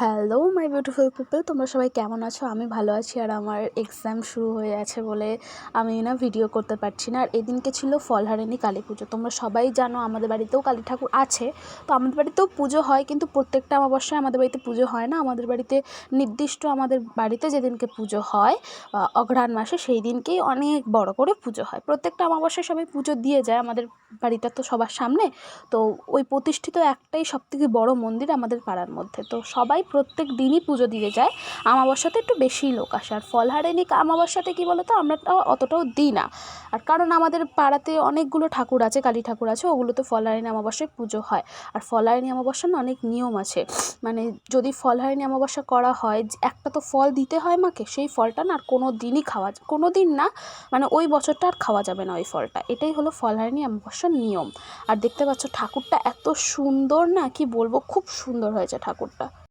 Hello my beautiful people, তোমরা সবাই কেমন আছো? আমি ভালো আছি। আর আমার এক্সাম শুরু হয়ে আছে বলে আমি ভিডিও করতে পারছি না। আর এদিনকে ছিল ফলহারিণী কালী পুজো। তোমরা সবাই জানো আমাদের বাড়িতেও কালী ঠাকুর আছে, তো আমাদের বাড়িতেও পুজো হয়, কিন্তু প্রত্যেকটা অমাবস্যায় আমাদের বাড়িতে পুজো হয় না। আমাদের বাড়িতে নির্দিষ্ট আমাদের বাড়িতে যেদিনকে পুজো হয় অঘ্রাণ মাসে, সেই দিনকেই অনেক বড় করে পুজো হয়। প্রত্যেকটা অমাবস্যায় সবাই পুজো দিয়ে যায়, আমাদের বাড়িটা তো সবার সামনে। তো ওই প্রতিষ্ঠিত একটাই সবথেকে বড় মন্দির আমাদের পাড়ার মধ্যে, তো সবাই প্রত্যেক দিনই পুজো দিয়ে যায়। অমাবস্যাতে একটু বেশিই লোক আসে। আর ফলহারিণী অমাবস্যাতে কী বলো তো, আমরা অতটাও দিই না। আর কারণ আমাদের পাড়াতে অনেকগুলো ঠাকুর আছে, কালী ঠাকুর আছে, ওগুলোতে ফলহারিণী অমাবস্যায় পুজো হয়। আর ফলহারিণী অমাবস্যার না অনেক নিয়ম আছে। মানে যদি ফলহারিণী অমাবস্যা করা হয়, একটা তো ফল দিতে হয় মাকে, সেই ফলটা না আর কোনো দিনই কোনো দিন না, মানে ওই বছরটা আর খাওয়া যাবে না ওই ফলটা। এটাই হলো ফলহারিণী অমাবস্যার নিয়ম। আর দেখতে পাচ্ছ ঠাকুরটা এত সুন্দর না, কি বলবো, খুব সুন্দর হয়েছে ঠাকুরটা।